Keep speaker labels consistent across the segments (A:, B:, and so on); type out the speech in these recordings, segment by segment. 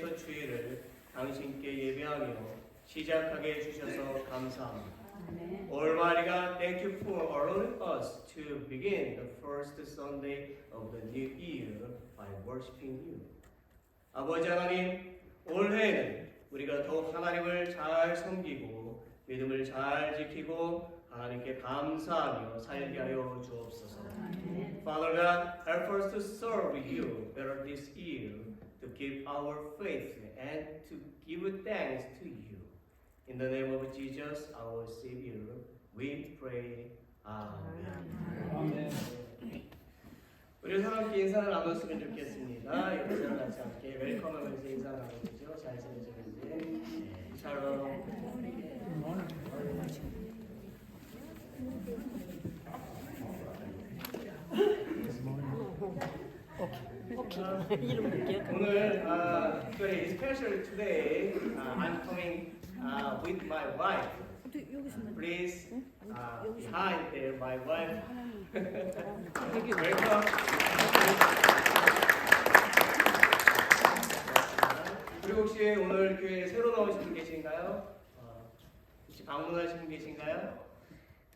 A: 첫 주일을 당신께 예배하며 시작하게 해주셔서 감사합니다. Almighty God, thank you for allowing us to begin the first Sunday of the new year by worshiping you. 아버지 하나님, 올해는 우리가 더욱 하나님을 잘 섬기고 믿음을 잘 지키고 하나님께 감사하며 살게 하여 주옵소서. Father God, help us to serve you better this year, to keep our faith and to give thanks to you. In the name of Jesus, our Savior, we pray. 아멘. 우리 서로 함께 인사를 나눴으면 좋겠습니다. 여러분들 같이 함께 웰컴하면서 인사 나누시죠. 잘 지내시는지. 샬롬. 오늘 특별히 especially today I'm coming with my wife. Please behind there my wife. Welcome. 그리고 혹시 오늘 교회에 새로 나오신 분 계신가요? 혹시 방문하신 분 계신가요?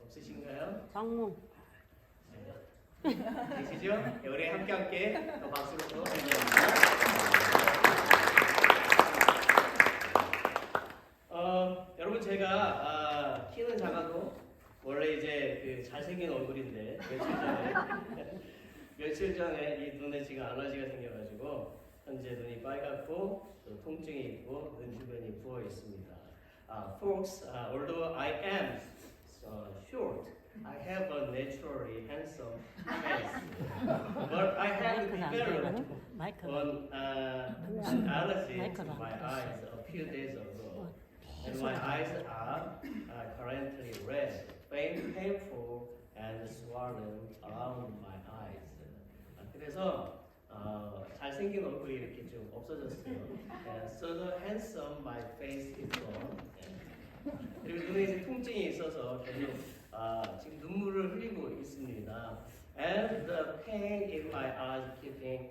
A: 없으신가요?
B: 방문.
A: 계시죠? 네, 우리 함께 또 박수로 또 여러분 제가 키는 작아도 원래 이제 그 잘생긴 얼굴인데 며칠 전에 이 눈에 지금 알러지가 생겨가지고 현재 눈이 빨갛고 또 통증이 있고 눈 주변이 부어 있습니다. Folks, although I am short, I have a naturally handsome face, but I have developed an allergy to my eyes a few days ago, and my eyes are currently red, painful, and swollen around my eyes. 그래서 잘생긴 얼굴이 이렇게 좀 없어졌어요. So the handsome my face is gone. 그리고 눈에 이제 통증이 있어서 계속 지금 눈물을 흘리고 있습니다. And the pain in my eyes keeping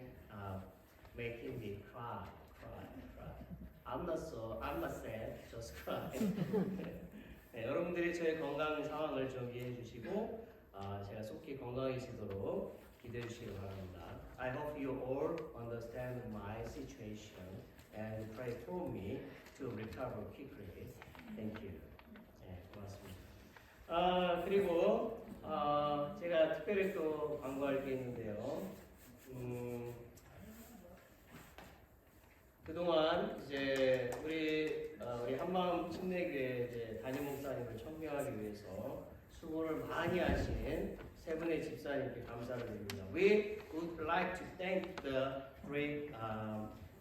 A: making me cry. I'm not sad, just cry. 네, 여러분들이 저의 건강 상황을 좀 이해해 주시고 제가 속히 건강해지도록 기도해 주시기 바랍니다. I hope you all understand my situation and pray for me to recover quickly. Thank you. 네, 고맙습니다. 그리고 제가 특별히 또 광고할 게 있는데요. 그동안 이제 우리 한마음 침례교회 이제 담임 목사님을 청명하기 위해서 수고를 많이 하신 세 분의 집사님께 감사를 드립니다. We would like to thank the three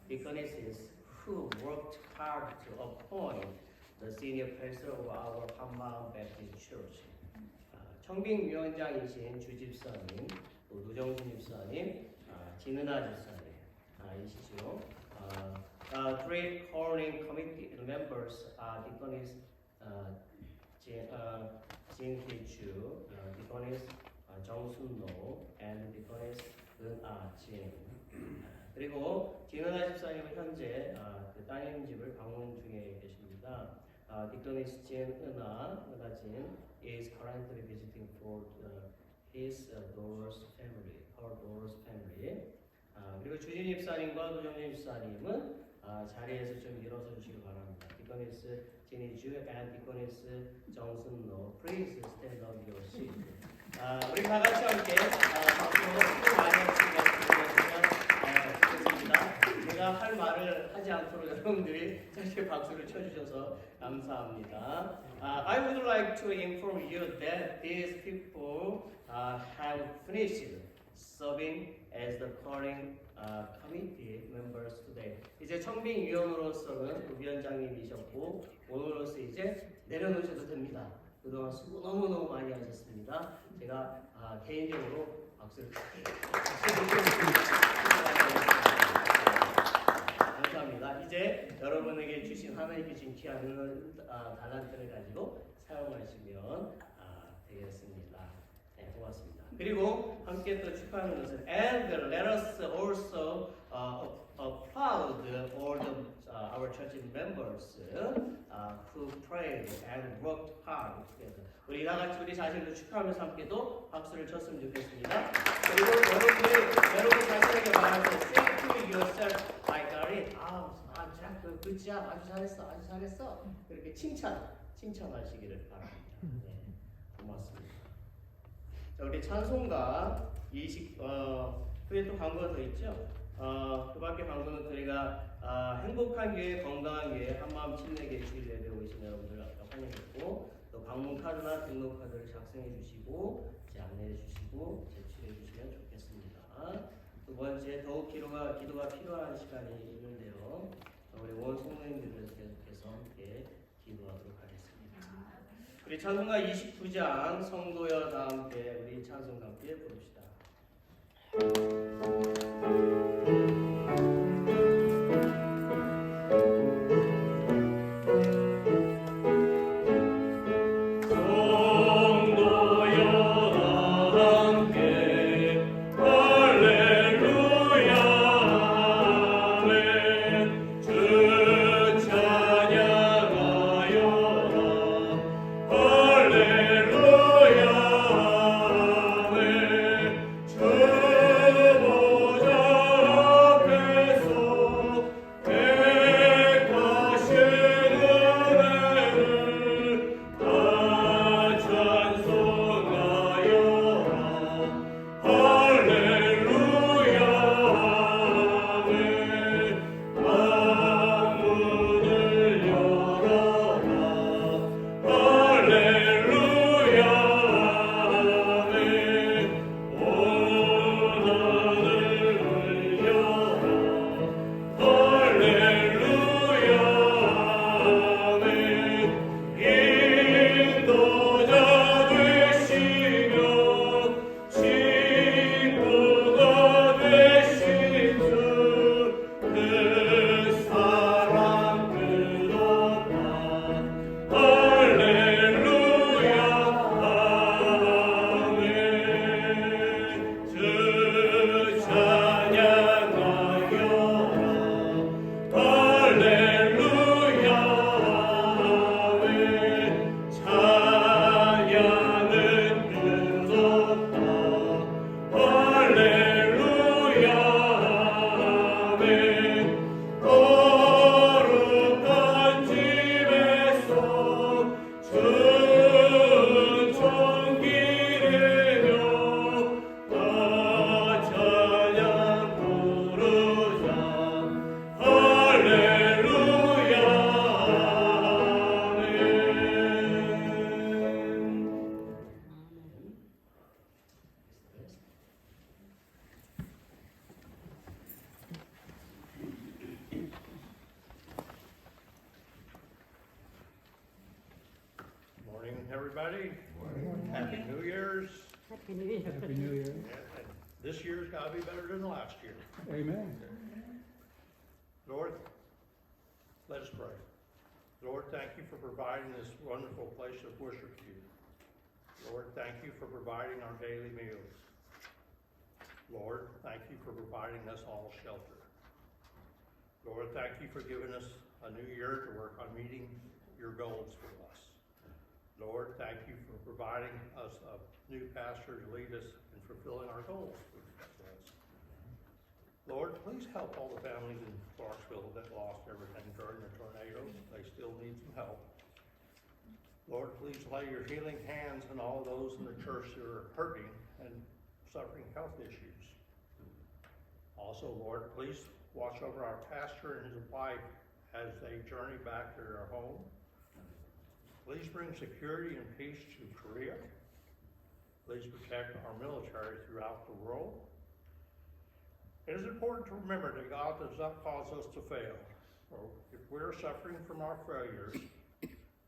A: deaconesses who worked hard to appoint the senior pastor of our 한마음 Baptist Church. 청빙위원장이신 주 집사님, 또 노정순 집사님, 진은아 집사님이시죠. Three calling committee members are Deaconess 진희주, Deaconess 정순노, and Deaconess 은아진. 그리고 진은아 집사님은 현재 그 따님 집을 방문 중에 계십니다. Deaconess 은아진 is currently visiting for his daughter's family, her daughter's family. 그리고 주진 집사님과 노정진 집사님은 자리에서 좀 일어서 주시기 바랍니다. Deaconess 진희주 and Deaconess 정순노, please stand on your seat. 우리 다 같이 함께 박수로 수고 많이 하시겠습니다. 제가 할 말을 하지 않도록 여러분들이 저렇게 박수를 쳐주셔서 감사합니다. I would like to inform you that these people have finished serving as the calling committee members today. 이제 청빙위원으로서는 위원장님이셨고 오늘로서 이제 내려놓으셔도 됩니다. 그동안 수고 너무너무 많이 하셨습니다. 제가 개인적으로 박수를 감사합니다. 이제 여러분에게 주신 하나님께 주신 귀한 달란트를 가지고 사용하시면 되겠습니다. 네, 고맙습니다. 그리고 함께 또 축하하는 것은 And let us also applaud all our church members who prayed and worked hard together. 우리 다 같이 우리 자신을 축하하면서 함께도 박수를 쳤으면 좋겠습니다. 그리고 여러분 자신에게 말하면서 say to yourself, I got it. good job. 아주 잘했어. 그렇게 칭찬하시기를 바랍니다. 네, 고맙습니다. 자, 우리 찬송가 후에 또 광고가 더 있죠. 그 밖에 광고는 저희가 행복한 교회, 건강한 교회, 한마음 침례교회 주일 예배 오신 여러분들 환영했고, 또 방문 카드나 등록 카드를 작성해 주시고 안내해 주시고 제출해 주시면 좋겠습니다. 두 번째, 더욱 기도가 필요한 시간이 있는데요. 우리 원 성도님들을 계속해서 함께 기도하도록 하겠습니다. 우리 찬송가 29장 성도여 다 함께 우리 찬송가 함께 부릅시다.
B: Everybody, Happy New Year's.
C: Happy New Year.
D: Happy New Year.
B: And this year's got to be better than last year.
D: Amen.
B: Lord, let us pray. Lord, thank you for providing this wonderful place of worship to you. Lord, thank you for providing our daily meals. Lord, thank you for providing us all shelter. Lord, thank you for giving us a new year to work on meeting your goals for us. Lord, thank you for providing us a new pastor to lead us in fulfilling our goals for us. Lord, please help all the families in Clarksville that lost everything during the tornadoes. They still need some help. Lord, please lay your healing hands on all those in the church who are hurting and suffering health issues. Also, Lord, please watch over our pastor and his wife as they journey back to their home. Please bring security and peace to Korea. Please protect our military throughout the world. It is important to remember that God does not cause us to fail. So if we're suffering from our failures,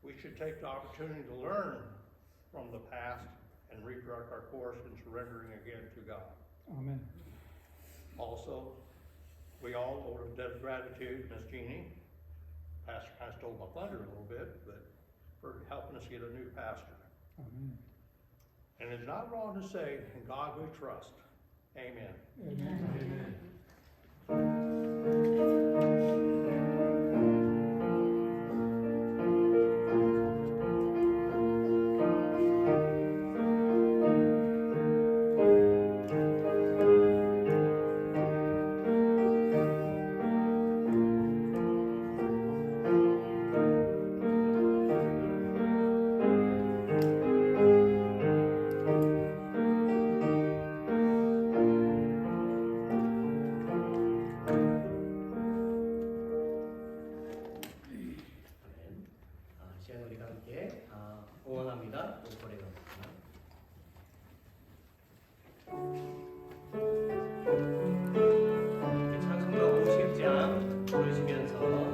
B: we should take the opportunity to learn from the past and redirect our course in surrendering again to God.
D: Amen.
B: Also, we all owe a debt of gratitude, Miss Jeannie. Pastor kind of stole my thunder a little bit, but for helping us get a new pastor.
D: Amen.
B: And it's not wrong to say, in God we trust. Amen.
D: Amen. Amen.
A: 시간 우리가 함께 응원합니다. 노래가 찬송가 50장 부르시면서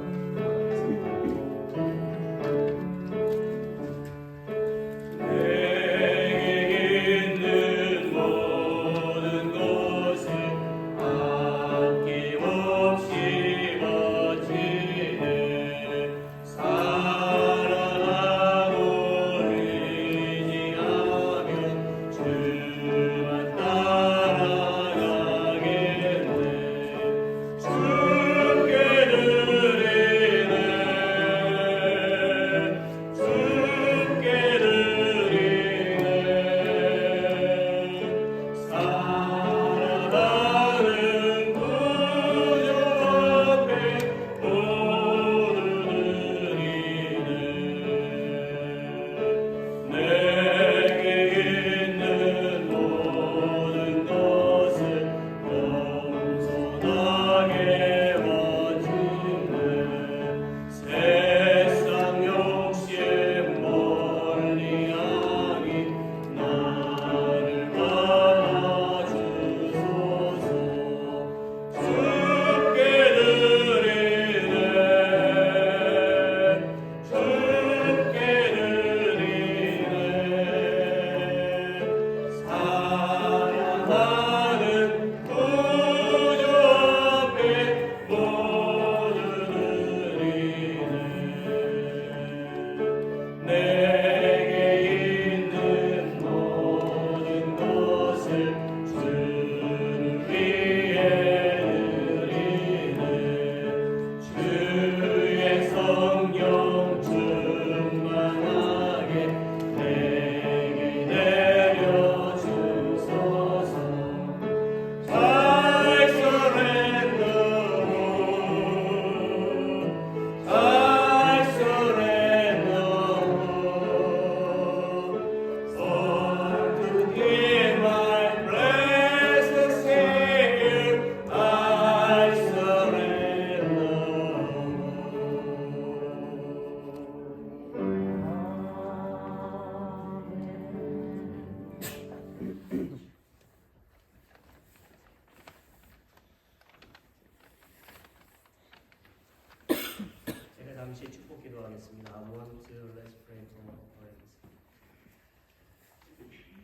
A: 잠시 축복 기도하겠습니다. I want to let's pray for friends.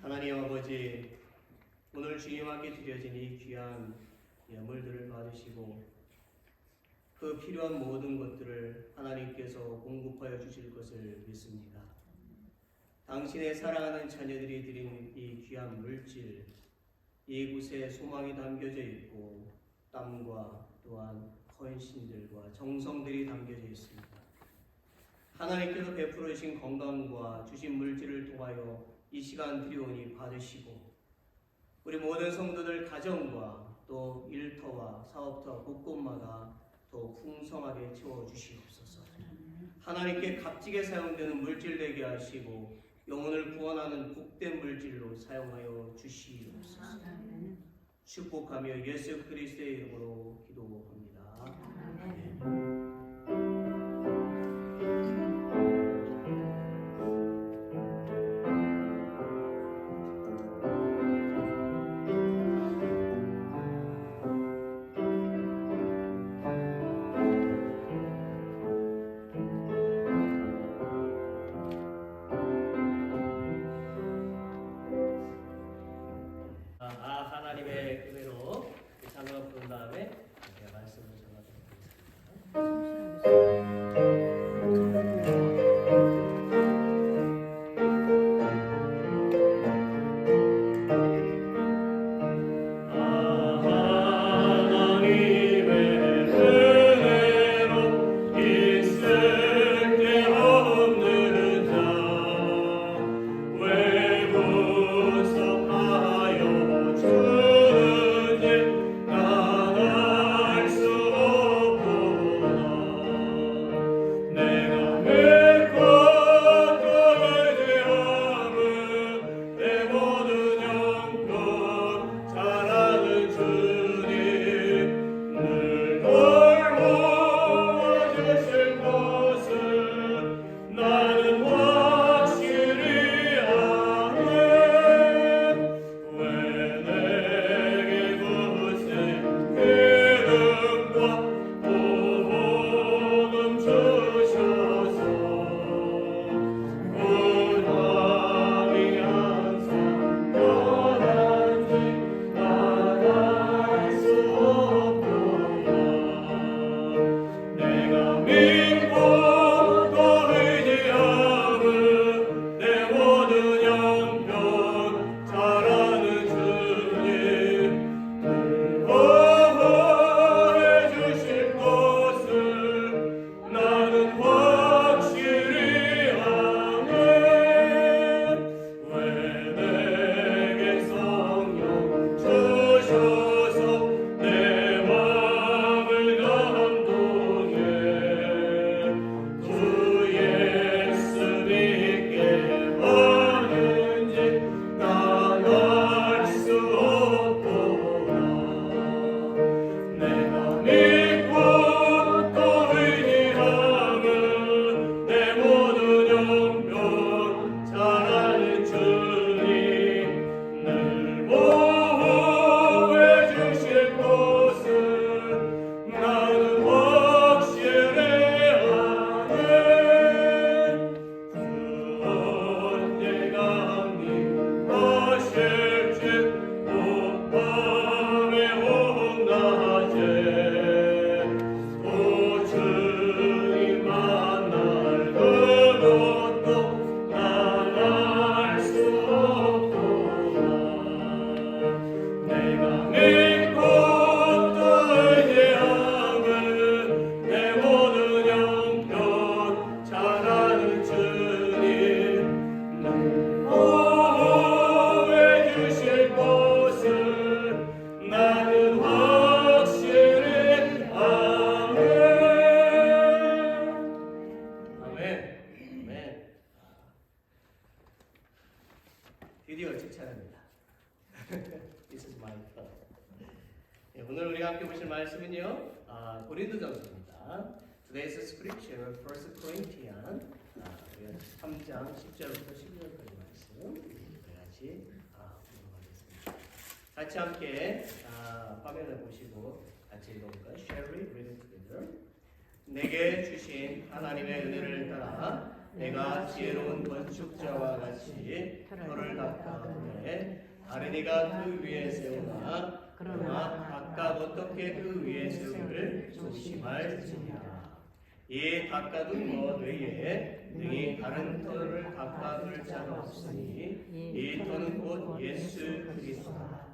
A: 하나님 아버지, 오늘 주님께 드려진 이 귀한 예물들을 받으시고 그 필요한 모든 것들을 하나님께서 공급하여 주실 것을 믿습니다. 당신의 사랑하는 자녀들이 드린 이 귀한 물질, 이곳에 소망이 담겨져 있고 땀과 또한 헌신들과 정성들이 담겨져 있습니다. 하나님께서 베풀어 주신 건강과 주신 물질을 통하여 이 시간 드리오니 받으시고 우리 모든 성도들 가정과 또 일터와 사업터 곳곳마다 더 풍성하게 채워주시옵소서. 하나님께 값지게 사용되는 물질 되게 하시고 영혼을 구원하는 복된 물질로 사용하여 주시옵소서. 축복하며 예수 그리스도의 이름으로 기도합니다. 아멘. 하나님의 은혜로 찬양을 부른 다음에 제가 말씀을 전하도록 하겠습니다. 드디어 제 차례입니다. This is my turn. 예, 오늘 우리가 함께 보실 말씀은요, 고린도전서입니다. Today's scripture, 1 Corinthians 3장 10절부터 11절까지 말씀 우리 같이 공부하겠습니다. 같이 함께 화면을 보시고 같이 읽어볼까요? Shall we read it together? 내게 주신 하나님의 은혜를 따라 내가 지혜로운 건축자와 같이 터를 닦아보내 다른 이가 그 위에 세우나 그러나 각각 어떻게 그 위에 세우기를 조심할지니라. 이 닦아둔 것 외에 능히 다른 터를 닦아둘 자가 없으니 이 터는 곧 예수 그리스도다.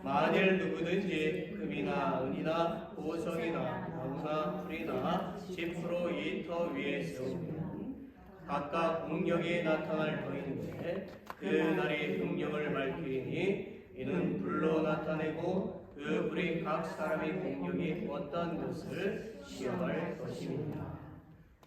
A: 만일 누구든지 금이나 은이나 보석이나 나무나 풀이나 짚으로 이 터 위에 세우면 각각 능력이 나타날 터인데 그 날이 능력을 밝히니 이는 불로 나타내고 그 불이 각 사람의 능력이 어떤 것을 시험할 것입니다.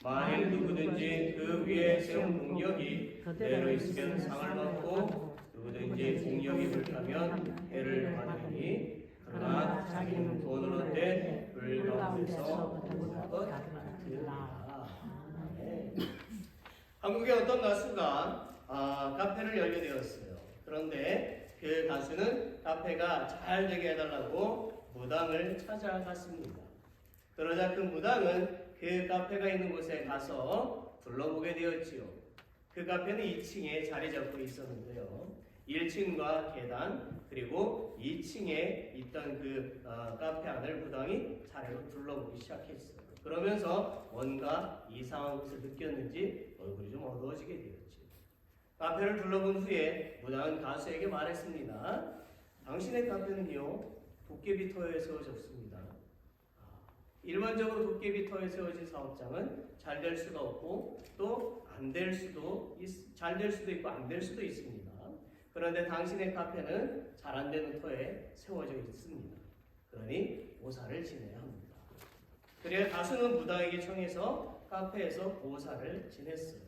A: 만일 누구든지 그 위에 세운 능력이 그대로 있으면 상을 받고 누구든지 능력이 불타면 해를 받으니 그러나 자기는 돈으로 된 불 가운데서 얻은 것 같으리라. 한국의 어떤 가수가 카페를 열게 되었어요. 그런데 그 가수는 카페가 잘 되게 해달라고 무당을 찾아갔습니다. 그러자 그 무당은 그 카페가 있는 곳에 가서 둘러보게 되었지요. 그 카페는 2층에 자리 잡고 있었는데요. 1층과 계단 그리고 2층에 있던 그 카페 안을 무당이 차례로 둘러보기 시작했어요. 그러면서 뭔가 이상한 것을 느꼈는지 얼굴이 좀 어두워지게 되었죠. 카페를 둘러본 후에 무당은 가수에게 말했습니다. 당신의 카페는요 도깨비 터에 세워졌습니다. 일반적으로 도깨비 터에 세워진 사업장은 잘 될 수가 없고 또 안 될 수도 잘 될 수도 있고 안 될 수도 있습니다. 그런데 당신의 카페는 잘 안 되는 터에 세워져 있습니다. 그러니 보살을 지내야 합니다. 그래야 가수는 무당에게 청해서 카페에서 보살을 지냈어요.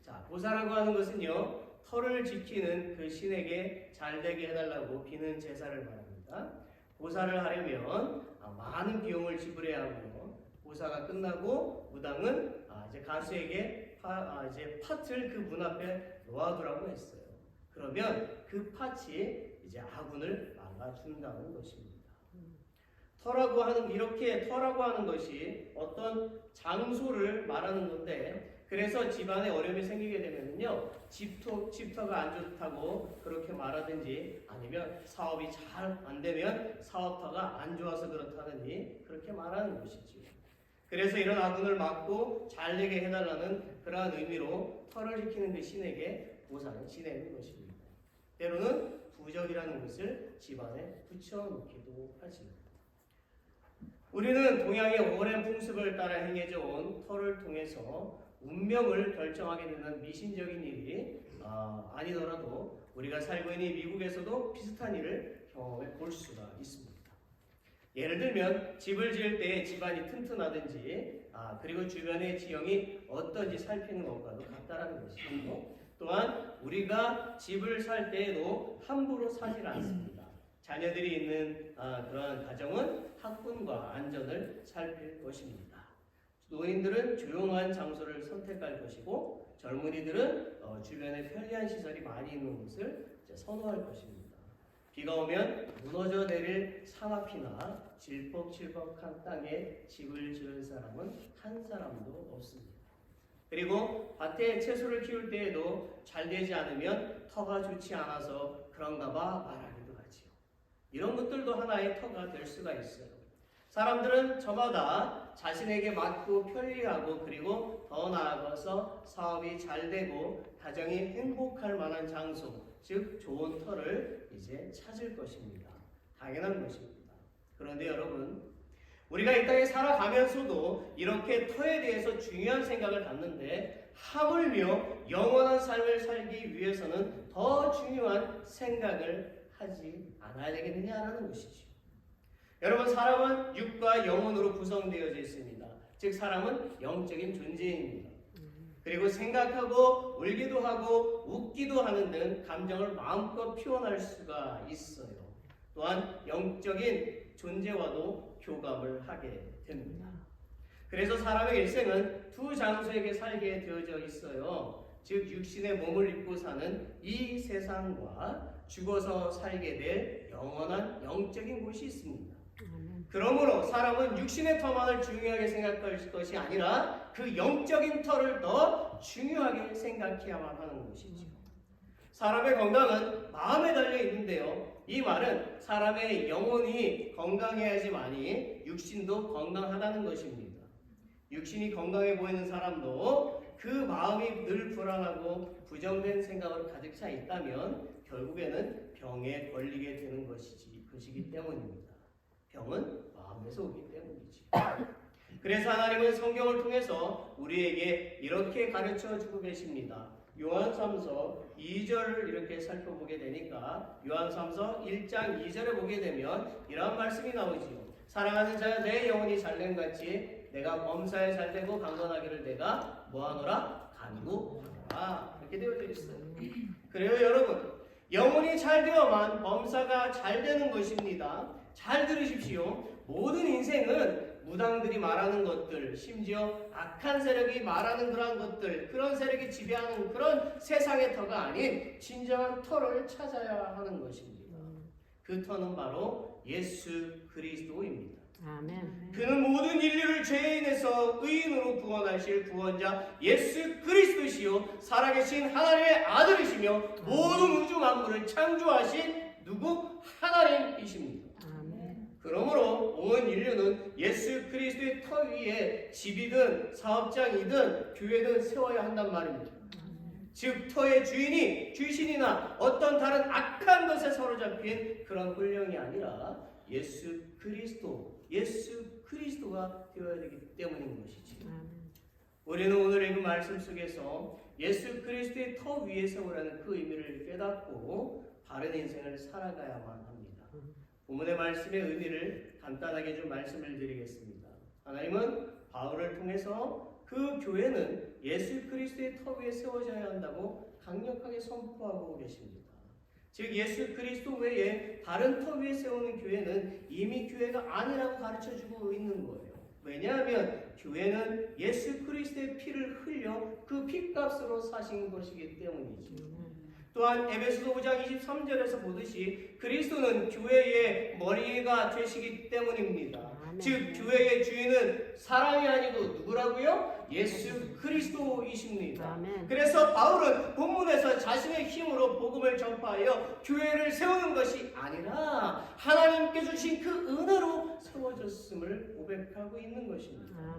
A: 자, 보살이라고 하는 것은요 터를 지키는 그 신에게 잘 되게 해달라고 비는 제사를 말합니다. 보살을 하려면 많은 비용을 지불해야 하고요. 보사가 끝나고 무당은 이제 가수에게 이제 팥을 그 문 앞에 놓아두라고 했어요. 그러면 그 팥이 이제 아군을 막아준다는 것입니다. 터라고 하는 것이 어떤 장소를 말하는 건데, 그래서 집안에 어려움이 생기게 되면요, 집터가 안 좋다고 그렇게 말하든지, 아니면 사업이 잘 안 되면 사업터가 안 좋아서 그렇다든지 그렇게 말하는 것이지요. 그래서 이런 아군을 막고 잘 되게 해달라는 그러한 의미로 터를 지키는 그 신에게 보살을 지내는 것입니다. 때로는 부적이라는 것을 집안에 붙여놓기도 하지요. 우리는 동양의 오랜 풍습을 따라 행해져 온 터를 통해서 운명을 결정하게 되는 미신적인 일이 아니더라도 우리가 살고 있는 미국에서도 비슷한 일을 경험해 볼 수가 있습니다. 예를 들면 집을 지을 때 집안이 튼튼하든지 그리고 주변의 지형이 어떤지 살피는 것과도 같다라는 것이고, 또한 우리가 집을 살 때에도 함부로 사질 않습니다. 자녀들이 있는 그러한 가정은 학군과 안전을 살필 것입니다. 노인들은 조용한 장소를 선택할 것이고, 젊은이들은 주변에 편리한 시설이 많이 있는 곳을 선호할 것입니다. 비가 오면 무너져 내릴 산 앞이나 질퍽질퍽한 땅에 집을 지을 사람은 한 사람도 없습니다. 그리고 밭에 채소를 키울 때에도 잘 되지 않으면 터가 좋지 않아서 그런가 봐 말하기도 하지요. 이런 것들도 하나의 터가 될 수가 있어요. 사람들은 저마다 자신에게 맞고 편리하고 그리고 더 나아가서 사업이 잘 되고 가정이 행복할 만한 장소, 즉 좋은 터를 이제 찾을 것입니다. 당연한 것입니다. 그런데 여러분, 우리가 이 땅에 살아가면서도 이렇게 터에 대해서 중요한 생각을 갖는데, 하물며 영원한 삶을 살기 위해서는 더 중요한 생각을 하지 않아야 되겠느냐라는 것이죠. 여러분, 사람은 육과 영혼으로 구성되어져 있습니다. 즉 사람은 영적인 존재입니다. 그리고 생각하고 울기도 하고 웃기도 하는 등 감정을 마음껏 표현할 수가 있어요. 또한 영적인 존재와도 교감을 하게 됩니다. 그래서 사람의 일생은 두 장소에게 살게 되어져 있어요. 즉 육신의 몸을 입고 사는 이 세상과 죽어서 살게 될 영원한 영적인 곳이 있습니다. 그러므로 사람은 육신의 터만을 중요하게 생각할 것이 아니라 그 영적인 터를 더 중요하게 생각해야만 하는 것이죠. 사람의 건강은 마음에 달려 있는데요. 이 말은 사람의 영혼이 건강해야지만이 육신도 건강하다는 것입니다. 육신이 건강해 보이는 사람도 그 마음이 늘 불안하고 부정된 생각으로 가득 차 있다면 결국에는 병에 걸리게 되는 것이기 때문입니다. 병은 마음에서 오기 때문이지. 그래서 하나님은 성경을 통해서 우리에게 이렇게 가르쳐 주고 계십니다. 요한 3서 2절을 이렇게 살펴보게 되니까 요한 3서 1장 2절에 보게 되면 이러한 말씀이 나오지요. 사랑하는 자여 내 영혼이 잘됨같이 내가 범사에 잘되고 강건하기를 내가 뭐하노라? 간구하노라. 이렇게 되어져 있어요. 그래요 여러분, 영혼이 잘 되어만 범사가 잘 되는 것입니다. 잘 들으십시오. 모든 인생은 무당들이 말하는 것들, 심지어 악한 세력이 말하는 그러한 것들, 그런 세력이 지배하는 그런 세상의 터가 아닌 진정한 터를 찾아야 하는 것입니다. 그 터는 바로 예수 그리스도입니다.
C: 아멘.
A: 그는 모든 인류를 죄인에서 의인으로 구원하실 구원자 예수 그리스도시요 살아계신 하나님의 아들이시며 모든 우주 만물을 창조하신 누구? 하나님이십니다. 그러므로 온 인류는 예수 그리스도의 터 위에 집이든 사업장이든 교회든 세워야 한단 말입니다. 즉 터의 주인이 귀신이나 어떤 다른 악한 것에 사로잡힌 그런 혼령이 아니라 예수 그리스도가 되어야 되기 때문인 것이지. 우리는 오늘 읽은 말씀 속에서 예수 그리스도의 터 위에 세우라는 그 의미를 깨닫고 바른 인생을 살아가야만 합니다. 본문의 말씀의 의미를 간단하게 좀 말씀을 드리겠습니다. 하나님은 바울을 통해서 그 교회는 예수 그리스도의 터 위에 세워져야 한다고 강력하게 선포하고 계십니다. 즉 예수 그리스도 외에 다른 터 위에 세우는 교회는 이미 교회가 아니라고 가르쳐주고 있는 거예요. 왜냐하면 교회는 예수 그리스도의 피를 흘려 그 피값으로 사신 것이기 때문이죠. 또한 에베소서 5장 23절에서 보듯이 그리스도는 교회의 머리가 되시기 때문입니다. 즉 교회의 주인은 사람이 아니고 누구라고요? 예수 그리스도이십니다. 그래서 바울은 본문에서 자신의 힘으로 복음을 전파하여 교회를 세우는 것이 아니라 하나님께 주신 그 은혜로 세워졌음을 고백하고 있는 것입니다.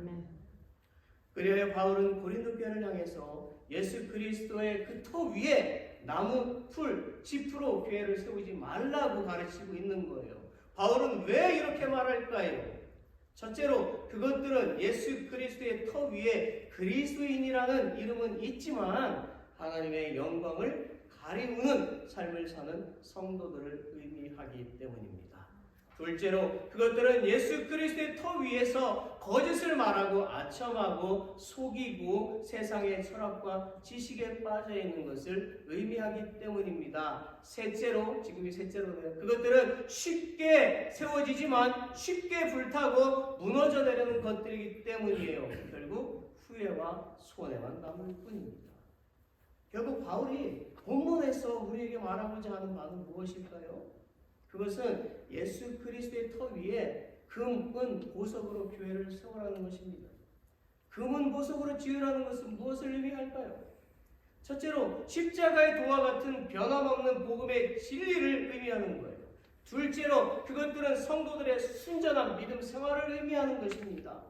A: 그래야 바울은 고린도 교회를 향해서 예수 그리스도의 그 터 위에 나무, 풀, 짚으로 교회를 세우지 말라고 가르치고 있는 거예요. 바울은 왜 이렇게 말할까요? 첫째로 그것들은 예수 그리스도의 터 위에 그리스도인이라는 이름은 있지만 하나님의 영광을 가리우는 삶을 사는 성도들을 의미하기 때문입니다. 둘째로 그것들은 예수 그리스도의 터 위에서 거짓을 말하고 아첨하고 속이고 세상의 철학과 지식에 빠져 있는 것을 의미하기 때문입니다. 셋째로, 지금이 셋째로네요. 그것들은 쉽게 세워지지만 쉽게 불타고 무너져 내리는 것들이기 때문이에요. 결국 후회와 손해만 남을 뿐입니다. 결국 바울이 본문에서 우리에게 말하고자 하는 바는 무엇일까요? 그것은 예수 그리스도의 터 위에 금, 은, 보석으로 교회를 세우라는 것입니다. 금은 보석으로 지으라는 것은 무엇을 의미할까요? 첫째로 십자가의 도와 같은 변함없는 복음의 진리를 의미하는 거예요. 둘째로 그것들은 성도들의 순전한 믿음 생활을 의미하는 것입니다.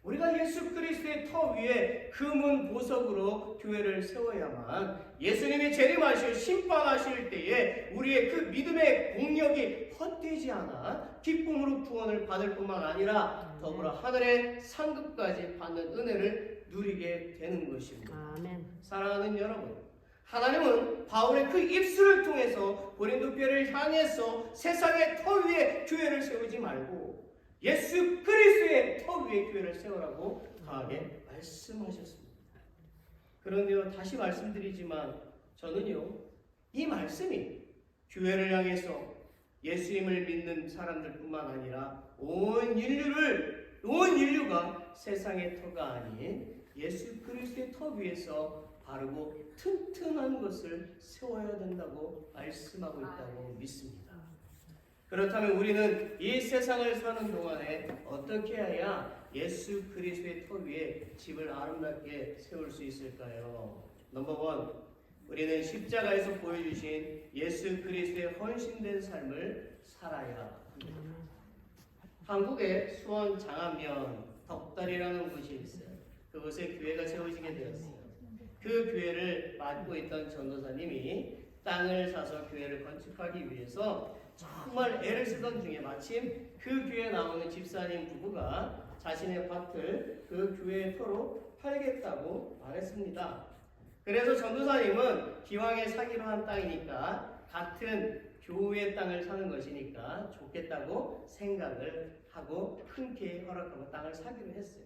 A: 우리가 예수 그리스도의 터 위에 금은 보석으로 교회를 세워야만 예수님이 재림하실 심판하실 때에 우리의 그 믿음의 공력이 헛되지 않아 기쁨으로 구원을 받을 뿐만 아니라 더불어 하늘의 상급까지 받는 은혜를 누리게 되는 것입니다.
C: 아멘.
A: 사랑하는 여러분, 하나님은 바울의 그 입술을 통해서 고린도 교회를 향해서 세상의 터 위에 교회를 세우지 말고 예수 그리스도의 터 위에 교회를 세우라고 강하게 말씀하셨습니다. 그런데요, 다시 말씀드리지만 저는요, 이 말씀이 교회를 향해서 예수님을 믿는 사람들뿐만 아니라 온 인류가 세상의 터가 아닌 예수 그리스도의 터 위에서 바르고 튼튼한 것을 세워야 된다고 말씀하고 있다고 믿습니다. 그렇다면 우리는 이 세상을 사는 동안에 어떻게 해야 예수 그리스도의 터 위에 집을 아름답게 세울 수 있을까요? 넘버 원, 우리는 십자가에서 보여주신 예수 그리스도의 헌신된 삶을 살아야 합니다. 한국에 수원 장안면 덕달이라는 곳이 있어요. 그곳에 교회가 세워지게 되었어요. 그 교회를 맡고 있던 전도사님이 땅을 사서 교회를 건축하기 위해서 정말 애를 쓰던 중에 마침 그 교회에 나오는 집사님 부부가 자신의 밭을 그 교회의 터로 팔겠다고 말했습니다. 그래서 전도사님은 기왕에 사기로 한 땅이니까 같은 교회 땅을 사는 것이니까 좋겠다고 생각을 하고 흔쾌히 허락하고 땅을 사기로 했어요.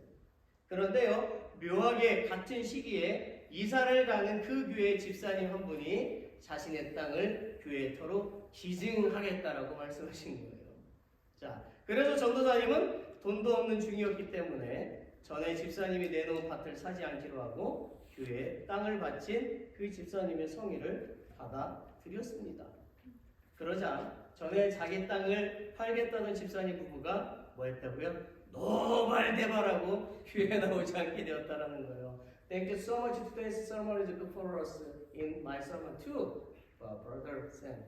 A: 그런데요, 묘하게 같은 시기에 이사를 가는 그 교회의 집사님 한 분이 자신의 땅을 교회의 터로 기증하겠다라고 말씀하신 거예요. 자, 그래서 전도사님은 돈도 없는 중이었기 때문에 전에 집사님이 내놓은 밭을 사지 않기로 하고 교회에 땅을 바친 그 집사님의 성의를 받아들였습니다. 그러자 전에 자기 땅을 팔겠다던 집사님 부부가 뭐 했다고요? 노발대발하고 교회에 나오지 않게 되었다라는 거예요. Thank you so much. Today's sermon is good for us in my sermon too, brother Sam.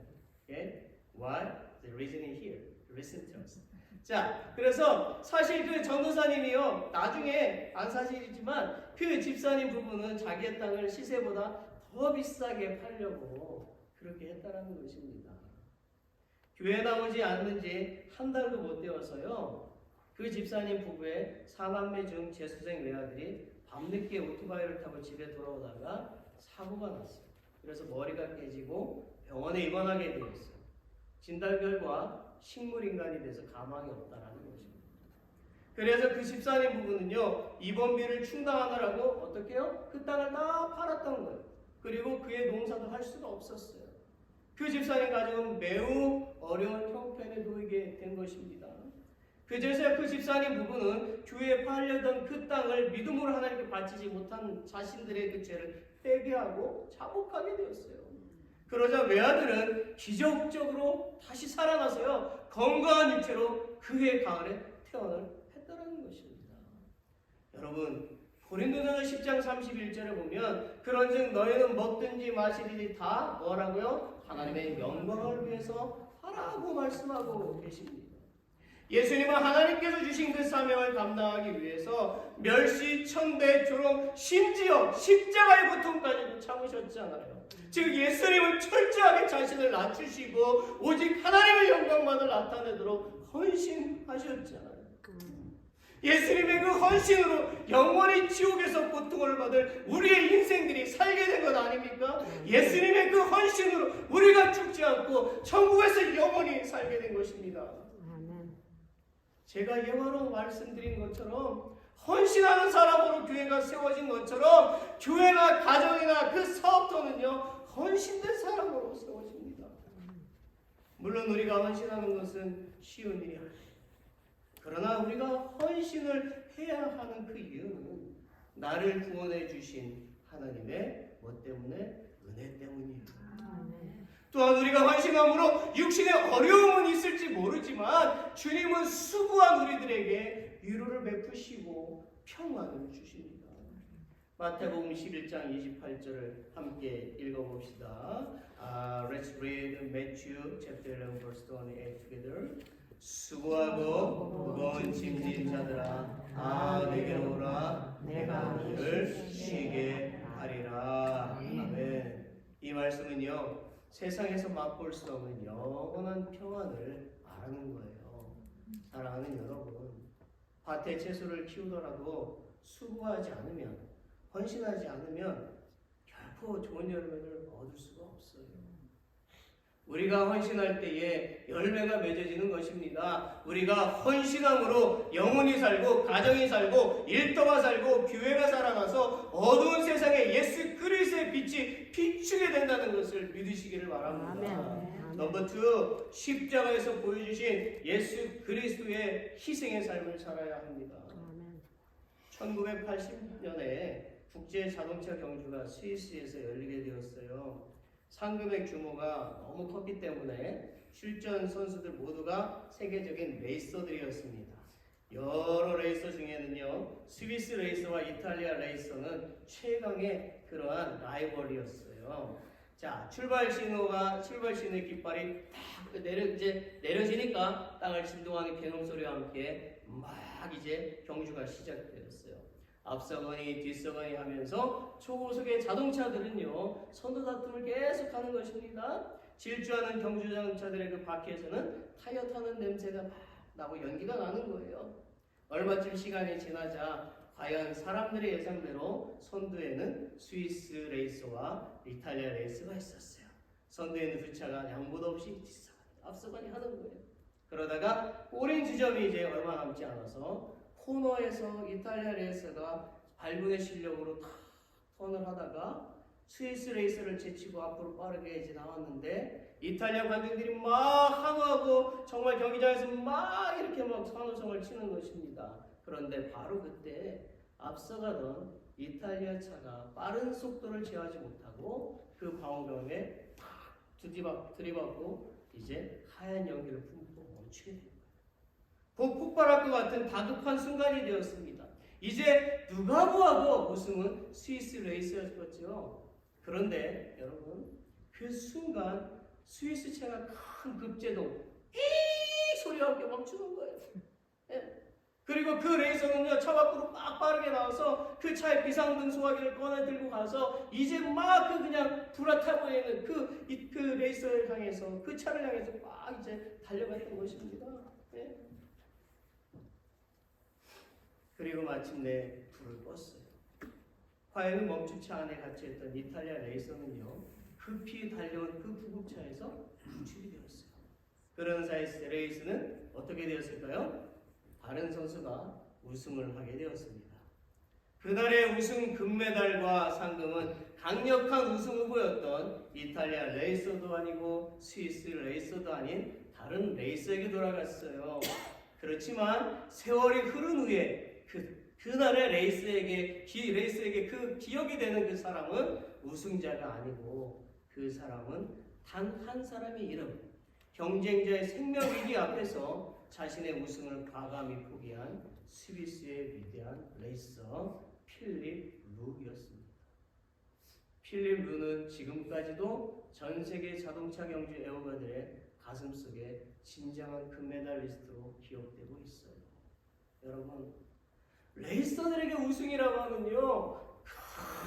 A: Okay? Why? The reasoning here. Listen to us. 자, 그래서 사실 그 전도사님이요, 나중에 안 사실이지만 그 집사님 부부는 자기의 땅을 시세보다 더 비싸게 팔려고 그렇게 했다라는 것입니다. 교회에 나오지 않는 지 한 달도 못 되어서요, 그 집사님 부부의 4남매 중 재수생 외아들이 밤늦게 오토바이를 타고 집에 돌아오다가 사고가 났어요. 그래서 머리가 깨지고 병원에 입원하게 되었어요. 진단 결과 식물인간이 돼서 가망이 없다라는 것입니다. 그래서 그 집사님 부부는요, 입원비를 충당하느라고 어떻게 해요? 그 땅을 다 팔았던 거예요. 그리고 그의 농사도 할 수가 없었어요. 그 집사님 가정은 매우 어려운 형편에 놓이게 된 것입니다. 그제서야 그 집사님 부부는 교회에 팔려던 그 땅을 믿음으로 하나님께 바치지 못한 자신들의 그 죄를 회개하고 자복하게 되었어요. 그러자 외아들은 기적적으로 다시 살아나서요, 건강한 육체로 그해 가을에 태어날 했다라는 것입니다. 여러분, 고린도전서 10장 31절에 보면 그런즉 너희는 먹든지 마시든지 다 뭐라고요? 하나님의 영광을 위해서 하라고 말씀하고 계십니다. 예수님은 하나님께서 주신 그 사명을 감당하기 위해서 멸시, 천대, 조롱, 심지어 십자가의 고통까지도 참으셨잖아요. 즉 예수님은 철저하게 자신을 낮추시고 오직 하나님의 영광만을 나타내도록 헌신하셨잖아요. 예수님의 그 헌신으로 영원히 지옥에서 고통을 받을 우리의 인생들이 살게 된 것 아닙니까? 예수님의 그 헌신으로 우리가 죽지 않고 천국에서 영원히 살게 된 것입니다. 제가 예화로 말씀드린 것처럼 헌신하는 사람으로 교회가 세워진 것처럼 교회나 가정이나 그 사업터는요, 헌신된 사람으로 세워집니다. 물론 우리가 헌신하는 것은 쉬운 일이 아니에요. 그러나 우리가 헌신을 해야 하는 그 이유는 나를 구원해 주신 하나님의 뭐 때문에? 은혜 때문이에요. 또한 우리가 헌신함으로 육신의 어려움은 있을지 모르지만 주님은 수고한 우리들에게 위로를 베푸시고 평안을 주십니다. 마태복음 11장 28절을 함께 읽어봅시다. Let's read Matthew chapter 11 verse 28 together. 수고하고 무거운 짐진 자들아 내게로 오라 내가 너를 쉬게 하리라. 아멘. 이 말씀은요, 세상에서 맛볼 수 없는 영원한 평안을 말하는 거예요. 사랑하는 여러분, 밭에 채소를 키우더라도 수고하지 않으면, 헌신하지 않으면 결코 좋은 열매를 얻을 수가 없어요. 우리가 헌신할 때에 열매가 맺어지는 것입니다. 우리가 헌신함으로 영혼이 살고 가정이 살고 일터가 살고 교회가 살아나서 어두운 세상에 예수 믿으시기를 바랍니다.
C: 아멘.
A: 넘버 2, 십자가에서 보여주신 예수 그리스도의 희생의 삶을 살아야 합니다.
C: 아멘.
A: 1980년에 국제 자동차 경주가 스위스에서 열리게 되었어요. 상금의 규모가 너무 컸기 때문에 출전 선수들 모두가 세계적인 레이서들이었습니다. 여러 레이서 중에는요, 스위스 레이서와 이탈리아 레이서는 최강의 그러한 라이벌이었어요. 자, 출발 신호의 깃발이 딱 내려지니까 땅을 진동하는 개놈 소리와 함께 막 이제 경주가 시작되었어요. 앞서거니 뒤서거니 하면서 초고속의 자동차들은요, 선두 다툼을 계속하는 것입니다. 질주하는 경주 자동차들의 그 바퀴에서는 타이어 타는 냄새가 막 나고 연기가 나는 거예요. 얼마쯤 시간이 지나자 과연 사람들의 예상대로 선두에는 스위스 레이서와 이탈리아 레이서가 있었어요. 선두에는 두 차가 양보도 없이 앞서가니 하는 거예요. 그러다가 오랜 지점이 이제 얼마 남지 않아서 코너에서 이탈리아 레이서가 발군의 실력으로 탁 턴을 하다가 스위스 레이서를 제치고 앞으로 빠르게 이제 나왔는데 이탈리아 관중들이 막 환호하고 정말 경기장에서 막 이렇게 막 환호성을 치는 것입니다. 그런데 바로 그때 앞서가던 이탈리아 차가 빠른 속도를 제어하지 못하고 그 방어벽에 탁 들이받고 이제 하얀 연기를 품고 멈추게 됩니다. 곧 폭발할 것 같은 다급한 순간이 되었습니다. 이제 누가 보아도 우승은 스위스 레이서였겠죠. 그런데 여러분, 그 순간 스위스 차가 큰 급제동 이 소리와 함께 멈추는 거예요. 예. 그리고 그 레이서는요, 차 밖으로 막 빠르게 나와서 그 차의 비상등 소화기를 꺼내 들고 가서 이제 막 그 그냥 불타고 있는 그 레이서를 향해서 그 차를 향해서 막 이제 달려갔던 것입니다. 예. 그리고 마침내 불을 껐어요. 화염이 멈추지 안에 갇혀있던 이탈리아 레이서는요, 급히 달려온 그 구급차에서 구출이 되었어요. 그런 사이 레이스는 어떻게 되었을까요? 다른 선수가 우승을 하게 되었습니다. 그날의 우승 금메달과 상금은 강력한 우승 후보였던 이탈리아 레이서도 아니고 스위스 레이서도 아닌 다른 레이서에게 돌아갔어요. 그렇지만 세월이 흐른 후에 그날의 레이서에게 그 기억이 되는 그 사람은 우승자가 아니고 그 사람은 단 한 사람의 이름, 경쟁자의 생명위기 앞에서 자신의 우승을 과감히 포기한 스위스의 위대한 레이서 필립 루였습니다. 필립 루는 지금까지도 전 세계 자동차 경주 애호가들의 가슴속에 진정한 금메달리스트로 기억되고 있어요. 여러분, 레이서들에게 우승이라고 하면요,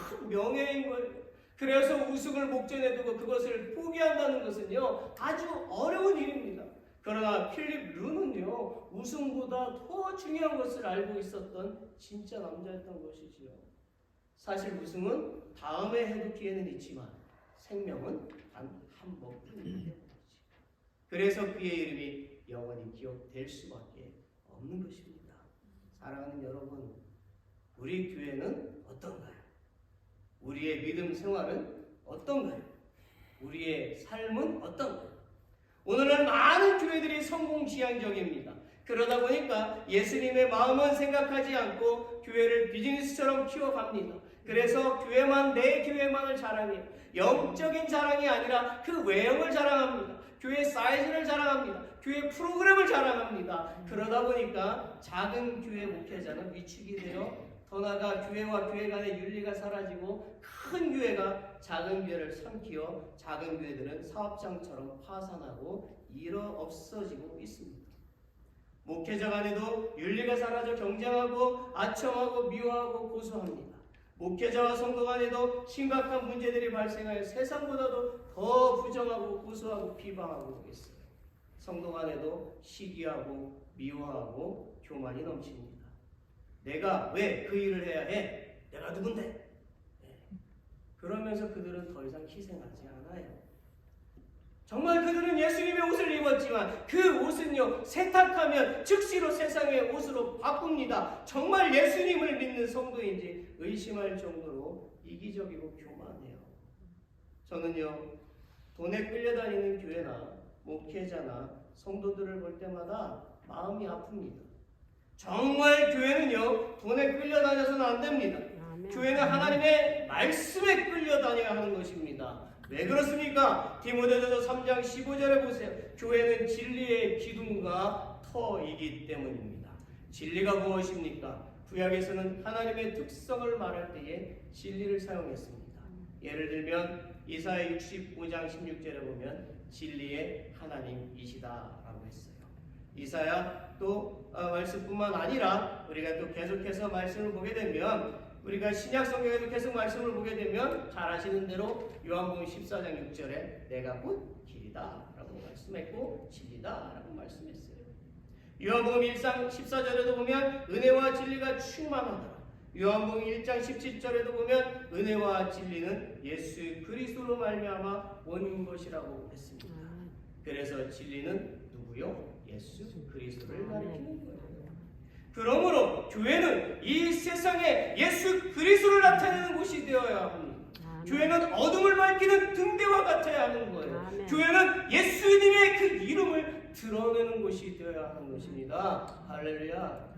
A: 큰 명예인 거예요. 그래서 우승을 목전에 두고 그것을 포기한다는 것은요, 아주 어려운 일입니다. 그러나 필립 루는요, 우승보다 더 중요한 것을 알고 있었던 진짜 남자였던 것이지요. 사실 우승은 다음에 해도 기회는 있지만 생명은 단 한 번뿐이기 때문이지. 그래서 그의 이름이 영원히 기억될 수밖에 없는 것입니다. 사랑하는 여러분, 우리 교회는 어떤가요? 우리의 믿음 생활은 어떤가요? 우리의 삶은 어떤가요? 오늘날 많은 교회들이 성공지향적입니다. 그러다 보니까 예수님의 마음은 생각하지 않고 교회를 비즈니스처럼 키워갑니다. 그래서 내 교회만을 자랑해요. 영적인 자랑이 아니라 그 외형을 자랑합니다. 교회 사이즈를 자랑합니다. 교회 프로그램을 자랑합니다. 그러다 보니까 작은 교회 목회자는 위축이 되어 더 나아가 교회와 교회 간의 윤리가 사라지고 큰 교회가 작은 교회를 삼키어 작은 교회들은 사업장처럼 파산하고 일어 없어지고 있습니다. 목회자 간에도 윤리가 사라져 경쟁하고 아첨하고 미워하고 고소합니다. 목회자와 성도 간에도 심각한 문제들이 발생하여 세상보다도 더 부정하고 고소하고 비방하고 있어요. 성도 간에도 시기하고 미워하고 교만이 넘칩니다. 내가 왜 그 일을 해야 해? 내가 누군데? 네. 그러면서 그들은 더 이상 희생하지 않아요. 정말 그들은 예수님의 옷을 입었지만 그 옷은요, 세탁하면 즉시로 세상의 옷으로 바꿉니다. 정말 예수님을 믿는 성도인지 의심할 정도로 이기적이고 교만해요. 저는요, 돈에 끌려다니는 교회나 목회자나 성도들을 볼 때마다 마음이 아픕니다. 정말 교회는요, 돈에 끌려다녀서는 안 됩니다. 교회는 하나님의 말씀에 끌려다녀야 하는 것입니다. 왜 그렇습니까? 디모데전서 3장 15절에 보세요. 교회는 진리의 기둥과 터이기 때문입니다. 진리가 무엇입니까? 구약에서는 하나님의 특성을 말할 때에 진리를 사용했습니다. 예를 들면 이사야 65장 16절에 보면 진리의 하나님이시다라고 했어요. 이사야 또 말씀뿐만 아니라 우리가 또 계속해서 말씀을 보게 되면, 우리가 신약 성경에도 계속 말씀을 보게 되면 잘 아시는 대로 요한복음 14장 6절에 내가 곧 길이다 라고 말씀했고 진리다 라고 말씀했어요. 요한복음 1장 14절에도 보면 은혜와 진리가 충만하더라. 요한복음 1장 17절에도 보면 은혜와 진리는 예수 그리스도로 말미암아 원인 것이라고 했습니다. 그래서 진리는 누구요? 예수 그리스도를 가리키는 거예요. 그러므로 교회는 이 세상에 예수 그리스도를 나타내는 곳이 되어야 합니다. 교회는 어둠을 밝히는 등대와 같아야 하는 거예요. 교회는 예수님의 그 이름을 드러내는 곳이 되어야 하는 것입니다. 할렐루야.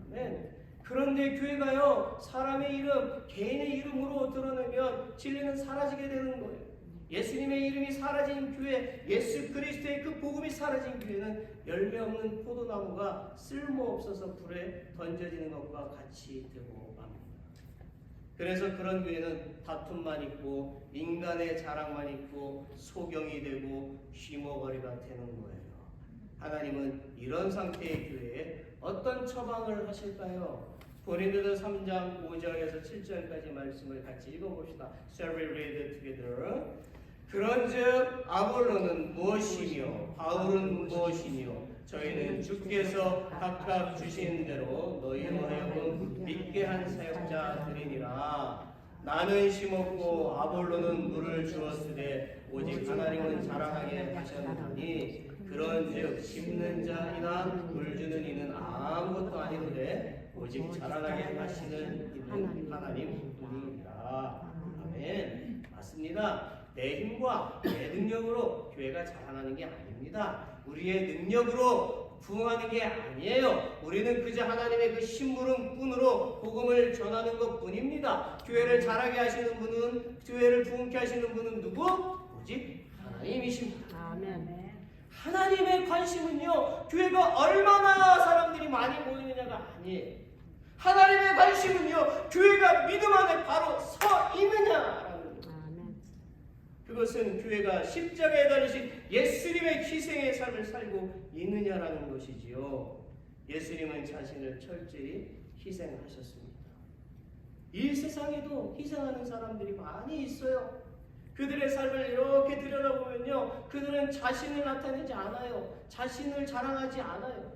A: 아멘. 그런데 교회가요, 사람의 이름, 개인의 이름으로 드러내면 진리는 사라지게 되는 거예요. 예수님의 이름이 사라진 교회, 예수 그리스도의 그 복음이 사라진 교회는 열매 없는 포도나무가 쓸모없어서 불에 던져지는 것과 같이 되고 맙니다. 그래서 그런 교회는 다툼만 있고 인간의 자랑만 있고 소경이 되고 휘머거리가 되는 거예요. 하나님은 이런 상태의 교회에 어떤 처방을 하실까요? 고린도서 3장 5절에서 7절까지 말씀을 같이 읽어봅시다. Shall we read it together? 그런즉 아볼로는 무엇이며 바울은 무엇이며 저희는 주께서 각각 주신 대로 너희로 하여금 믿게 한 사역자들이니라. 나는 심었고 아볼로는 물을 주었으되 오직 하나님은 자라나게 하셨느니 그런즉 심는 자이나 물 주는 이는 아무것도 아니로되 오직 자라나게 하시는 이는 하나님뿐이니라. 아멘. 맞습니다. 내 힘과 내 능력으로 교회가 자라나는 게 아닙니다. 우리의 능력으로 부흥하는 게 아니에요. 우리는 그저 하나님의 그 심부름꾼으로 복음을 전하는 것뿐입니다. 교회를 자라게 하시는 분은, 교회를 부흥케 하시는 분은 누구? 오직 하나님이십니다. 아멘. 하나님의 관심은요, 교회가 얼마나 사람들이 많이 모이느냐가 아니에요. 하나님의 관심은요, 교회가 믿음 안에 바로 서 있느냐라는 거예요. 그것은 교회가 십자가에 달리신 예수님의 희생의 삶을 살고 있느냐라는 것이지요. 예수님은 자신을 철저히 희생하셨습니다. 이 세상에도 희생하는 사람들이 많이 있어요. 그들의 삶을 이렇게 들여다보면요, 그들은 자신을 나타내지 않아요. 자신을 자랑하지 않아요.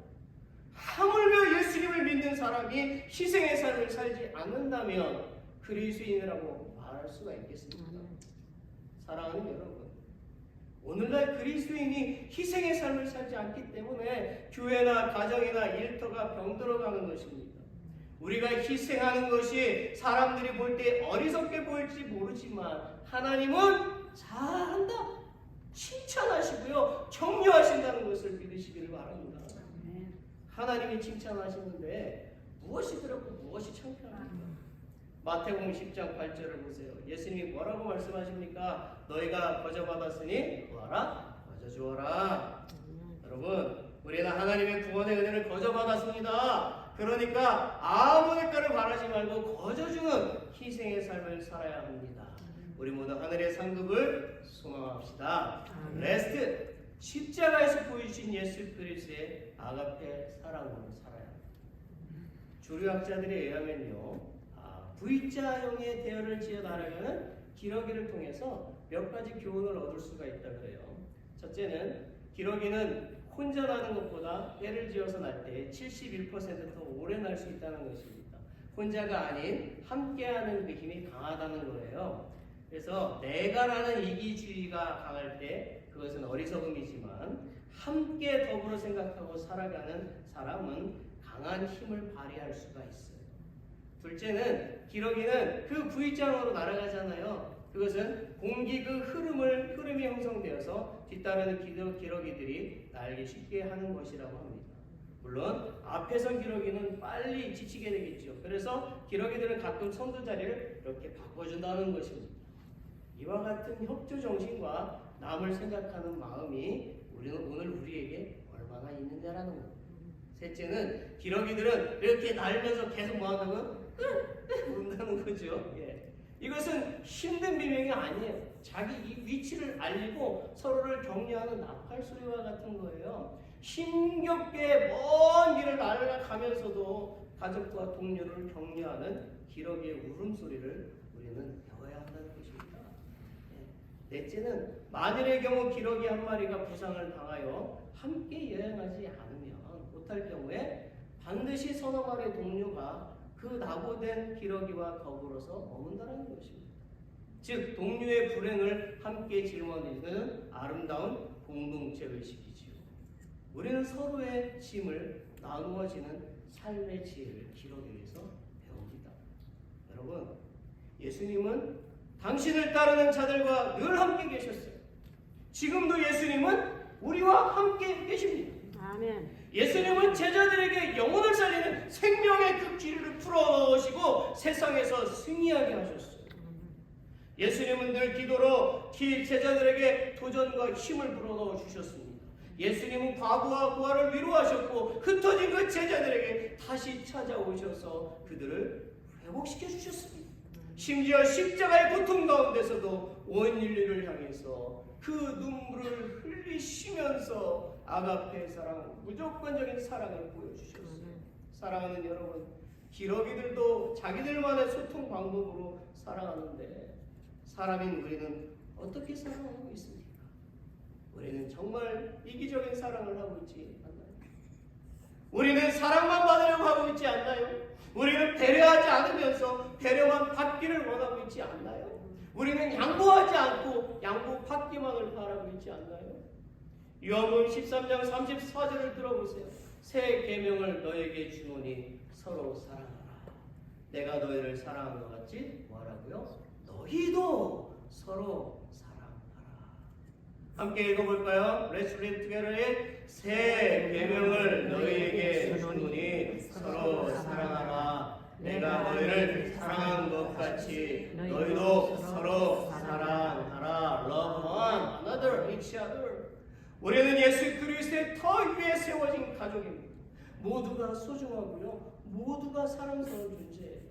A: 하물며 예수님을 믿는 사람이 희생의 삶을 살지 않는다면 그리스도인이라고 말할 수가 있겠습니까? 사랑하는 여러분, 오늘날 그리스도인이 희생의 삶을 살지 않기 때문에 교회나 가정이나 일터가 병들어가는 것입니다. 우리가 희생하는 것이 사람들이 볼 때 어리석게 보일지 모르지만 하나님은 잘한다, 칭찬하시고요, 격려하신다는 것을 믿으시기를 바랍니다. 하나님이 칭찬하시는데 무엇이 두렵고 무엇이 창피합니까? 마태복음 10장 8절을 보세요. 예수님이 뭐라고 말씀하십니까? 너희가 거저받았으니 구하라, 거저주어라. 여러분, 우리는 하나님의 구원의 은혜를 거저받았습니다. 그러니까 아무 대가를 바라지 말고 거저주는 희생의 삶을 살아야 합니다. 우리 모두 하늘의 상급을 소망합시다. 레스트, 십자가에서 보여주신 예수 그리스도의 아가페 사랑으로 살아야 합니다. 주류학자들에 의하면요, V자형의 대열을 지어 나가려는 기러기를 통해서 몇 가지 교훈을 얻을 수가 있다 그래요. 첫째는, 기러기는 혼자 나는 것보다 때를 지어서 날 때 71% 더 오래 날 수 있다는 것입니다. 혼자가 아닌 함께하는 그 힘이 강하다는 거예요. 그래서 내가라는 이기주의가 강할 때 그것은 어리석음이지만 함께 더불어 생각하고 살아가는 사람은 강한 힘을 발휘할 수가 있어요. 둘째는 기러기는 그 V자형으로 날아가잖아요. 그것은 공기 그 흐름이 형성되어서 뒤따르는 기러기들이 날기 쉽게 하는 것이라고 합니다. 물론 앞에서 기러기는 빨리 지치게 되겠죠. 그래서 기러기들은 가끔 선두 자리를 이렇게 바꿔준다는 것입니다. 이와 같은 협조 정신과 남을 생각하는 마음이 오늘 우리에게 얼마나 있느냐라는 겁니다. 셋째는 기러기들은 이렇게 날면서 계속 뭐한다고요? 운다는 거죠. 예. 이것은 힘든 비명이 아니에요. 자기 이 위치를 알리고 서로를 격려하는 나팔 소리와 같은 거예요. 힘겹게 먼 길을 날아가면서도 가족과 동료를 격려하는 기러기의 울음소리를 우리는 배워야 한다는 것입니다. 넷째는 만일의 경우 기러기 한 마리가 부상을 당하여 함께 여행하지 않으면 못할 경우에 반드시 서너 마리의 동료가 그 낙오된 기러기와 더불어서 머문다는 것입니다. 즉 동료의 불행을 함께 짊어지는 아름다운 공동체 의식이지요. 우리는 서로의 짐을 나누어지는 삶의 지혜를 기러기에서 배웁니다. 여러분, 예수님은 당신을 따르는 자들과 늘 함께 계셨어요. 지금도 예수님은 우리와 함께 계십니다.
C: 아멘.
A: 예수님은 제자들에게 영혼을 살리는 생명의 그 길을 풀어놓으시고 세상에서 승리하게 하셨어요. 예수님은 늘 기도로 제자들에게 도전과 힘을 불어넣어 주셨습니다. 예수님은 과부와 고아를 위로하셨고 흩어진 그 제자들에게 다시 찾아오셔서 그들을 회복시켜 주셨습니다. 심지어 십자가의 고통 가운데서도 온 인류를 향해서 그 눈물을 흘리시면서 아가페 사랑, 무조건적인 사랑을 보여주셨어요. 사랑하는 여러분, 기러기들도 자기들만의 소통 방법으로 살아가는데 사람인 우리는 어떻게 사랑하고 있습니까? 우리는 정말 이기적인 사랑을 하고 있지 않나요? 우리는 사랑만 받으려고 하고 있지 않나요? 우리는 배려하지 않으면서 배려만 받기를 원하고 있지 않나요? 우리는 양보하지 않고 양보받기만을 바라고 있지 않나요? 요한복음 13장 34절을 들어보세요. 새 계명을 너에게 주노니 서로 사랑하라. 내가 너희를 사랑한 것 같이 뭐하라고요? 너희도 서로 사랑하라. 함께 읽어볼까요? Let's read together. 새 계명을 너희에게 주노니 서로 사랑하라. 내가 너희를 사랑한 것 같이 너희도 서로 사랑하라. Love one another, each other. 우리는 예수 그리스도의 터 위에 세워진 가족입니다. 모두가 소중하고요. 모두가 사랑스러운 존재예요.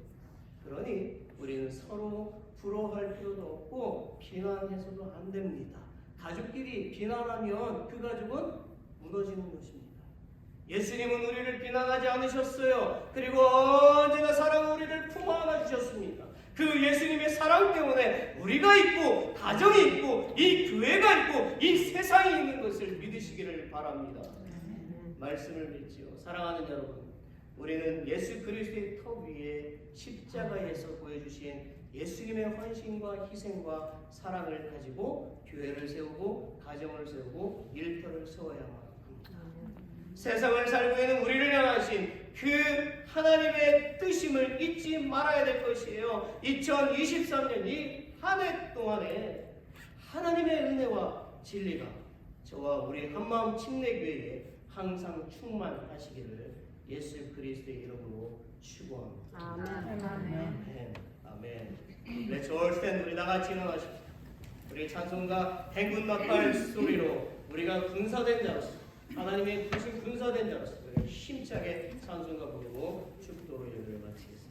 A: 그러니 우리는 서로 부러워할 필요도 없고 비난해서도 안 됩니다. 가족끼리 비난하면 그 가족은 무너지는 것입니다. 예수님은 우리를 비난하지 않으셨어요. 그리고 언제나 사랑은 우리를 품 안아 주셨습니다. 그 예수님의 사랑 때문에 우리가 있고 가정이 있고 이 교회가 있고 이 세상이 있는 것을 믿으시기를 바랍니다. 말씀을 믿지요. 사랑하는 여러분, 우리는 예수 그리스도의 터 위에 십자가에서 보여주신 예수님의 헌신과 희생과 사랑을 가지고 교회를 세우고 가정을 세우고 일터를 세워야만 합니다. 세상을 살고 있는 우리를 향하신 그 하나님의 뜻임을 잊지 말아야 될 것이에요. 2023년 이 한 해 동안에 하나님의 은혜와 진리가 저와 우리 한마음 침례교회에 항상 충만하시기를 예수 그리스도의 이름으로 축원합니다.
C: 아멘.
A: 아멘. 아멘. Let's all stand. 우리 나같이 일어나십시오. 우리 찬송가 행군 나팔 소리로 우리가 군사된 자로서 하나님의 부신 군사된 자로서 우리가 힘차게 찬송가 부르고 축도로 예배를 마치겠습니다.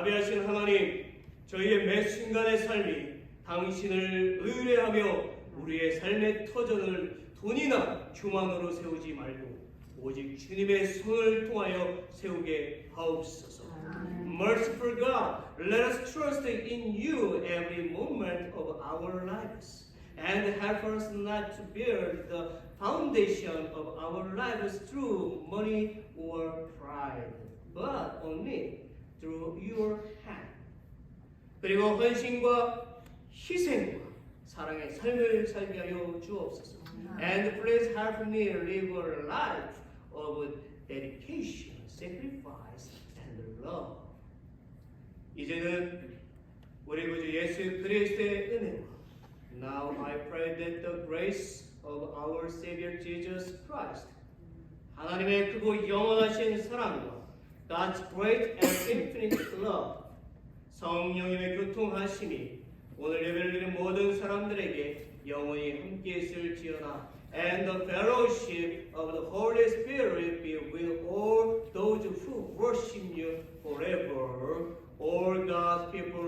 C: 자비하신 하나님, 저희의 매 순간의 삶이 당신을 의뢰하며 우리의 삶의 터전을 돈이나 교만으로 세우지 말고 오직 주님의 손을 통하여 세우게 하옵소서. Merciful God, let us trust in you every moment of our lives and help us not to build the foundation of our lives through money or pride, but only through your hand. 그리고 헌신과 희생과 사랑의 삶을 살게 하여 주옵소서. And please help me live a life of dedication, sacrifice, and love. 이제는 우리 구주 예수 그리스도의 은혜와 Now I pray that the grace of our Savior Jesus Christ, 하나님의 크고 영원하신 사랑과 God's great and infinite love, 성령님의 교통하심이 오늘 예배를 드리는 모든 사람들에게 영원히 함께 있을지어다. And the fellowship of the Holy Spirit be with all those who worship you forever. All God's people